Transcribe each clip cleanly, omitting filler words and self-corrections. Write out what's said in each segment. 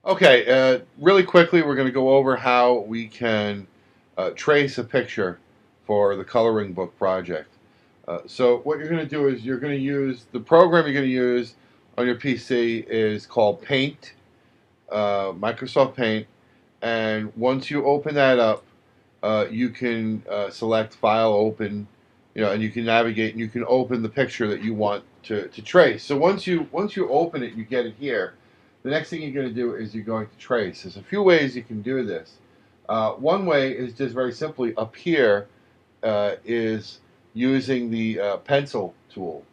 Okay, really quickly, we're going to go over how we can trace a picture for the coloring book project. So what you're going to do is you're going to use the program you're going to use on your PC is called Paint, Microsoft Paint, and once you open that up, you can select File, Open, and you can navigate and you can open the picture that you want to trace. So once you open it, you get it here. The next thing you're going to do is you're going to trace. There's a few ways you can do this. One way is just very simply up here is using the pencil tool.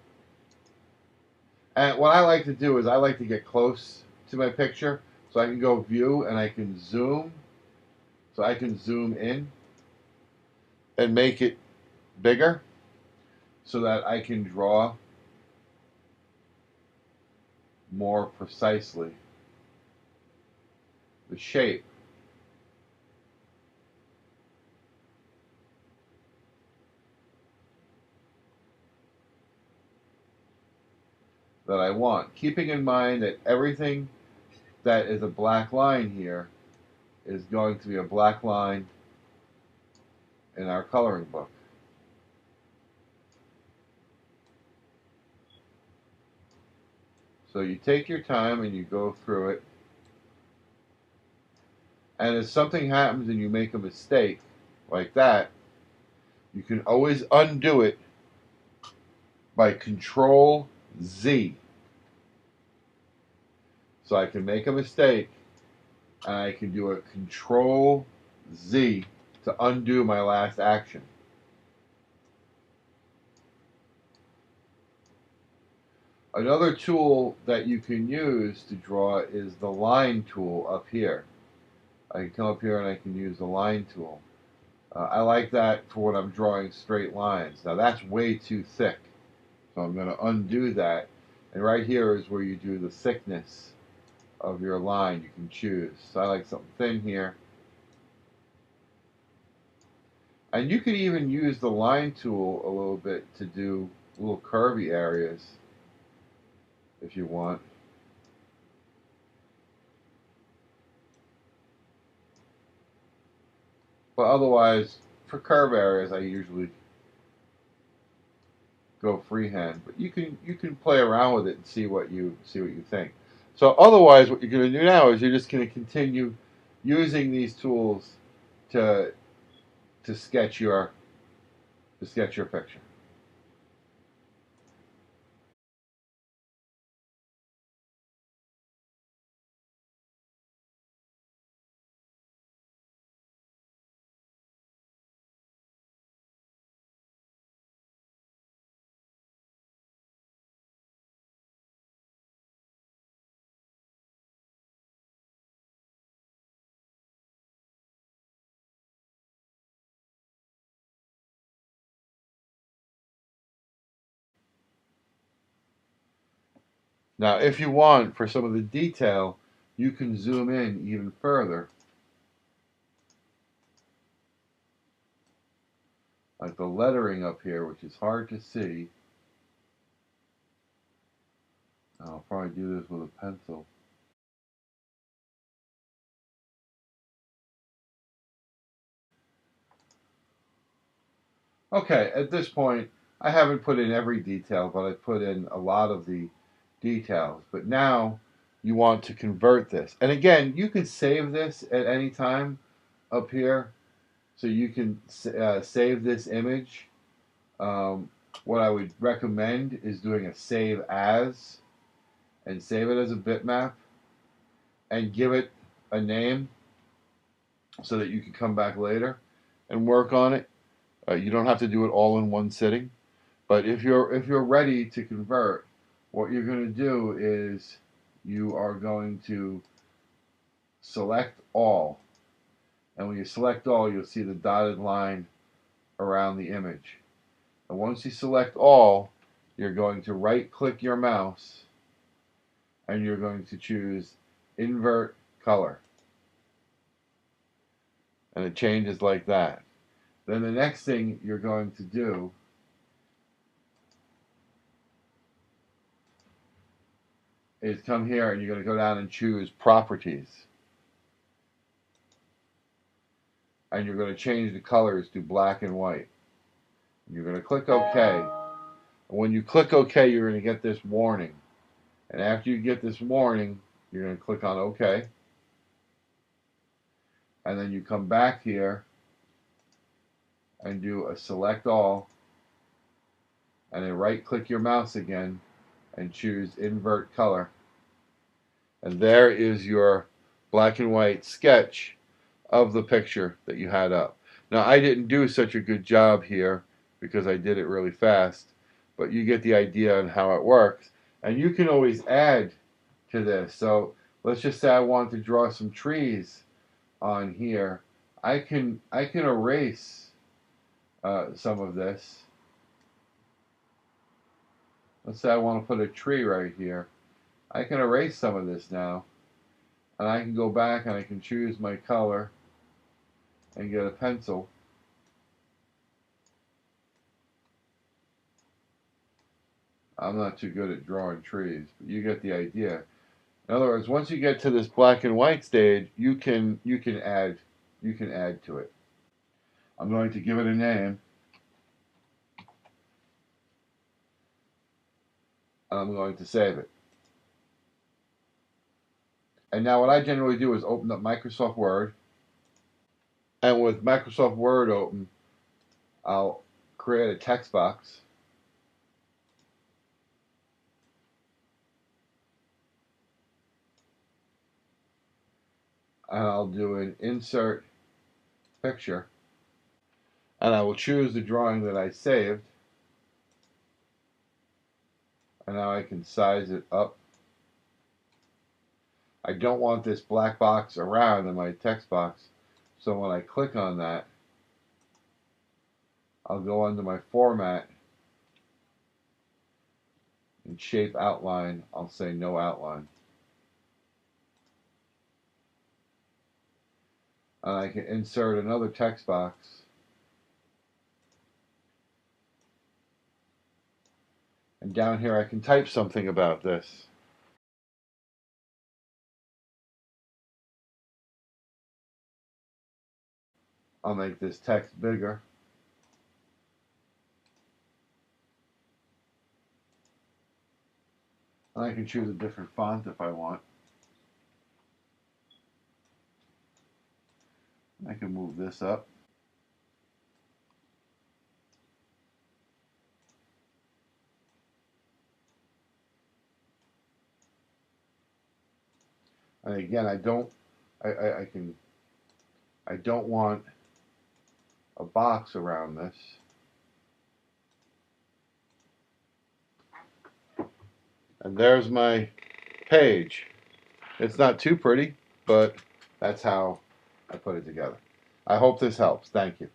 And what I like to do is I like to get close to my picture so I can go view and I can zoom. So I can zoom in and make it bigger so that I can draw more precisely the shape that I want. Keeping in mind that everything that is a black line here is going to be a black line in our coloring book. So you take your time and you go through it. And if something happens and you make a mistake like that, you can always undo it by Control Z. So I can make a mistake and I can do a Control Z to undo my last action. Another tool that you can use to draw is the line tool up here. I can come up here and I can use the line tool. I like that for when I'm drawing straight lines. Now that's way too thick, so I'm going to undo that. And right here is where you do the thickness of your line. You can choose. So I like something thin here. And you could even use the line tool a little bit to do little curvy areas if you want. But otherwise, for curve areas, I usually go freehand. But you can play around with it and see what you think. So otherwise, what you're going to do now is you're just going to continue using these tools to to sketch your to sketch your picture. Now, if you want for some of the detail, you can zoom in even further, like the lettering up here, which is hard to see. I'll probably do this with a pencil. Okay, at this point, I haven't put in every detail, but I put in a lot of the details. But now you want to convert this. And again, you can save this at any time up here. So you can save this image. Um, what I would recommend is doing a save as and save it as a bitmap and give it a name so that you can come back later and work on it. You don't have to do it all in one sitting. But if you're ready to convert, what you're going to do is you are going to select all. And when you select all, you'll see the dotted line around the image. And once you select all, you're going to right click your mouse and you're going to choose invert color. And it changes like that. Then the next thing you're going to do is come here and you're going to go down and choose Properties. And you're going to change the colors to black and white. You're going to click OK. And when you click OK, you're going to get this warning. And after you get this warning, you're going to click on OK. And then you come back here and do a select all. And then right click your mouse again and choose invert color. And there is your black and white sketch of the picture that you had up. Now, I didn't do such a good job here because I did it really fast, but you get the idea on how it works. And you can always add to this. So let's just say I want to draw some trees on here. I can erase some of this. Let's say I want to put a tree right here. I can erase some of this now, and I can go back and I can choose my color and get a pencil. I'm not too good at drawing trees, but you get the idea. In other words, once you get to this black and white stage, you can add to it. I'm going to give it a name, and I'm going to save it. And now what I generally do is open up Microsoft Word, and with Microsoft Word open, I'll create a text box. And I'll do an insert picture, and I will choose the drawing that I saved, and now I can size it up. I don't want this black box around in my text box, so when I click on that, I'll go under my format and shape outline. I'll say no outline. And I can insert another text box. And down here I can type something about this. I'll make this text bigger. And I can choose a different font if I want. I can move this up. And again, I don't want a box around this. And there's my page. It's not too pretty, but that's how I put it together. I hope this helps. Thank you.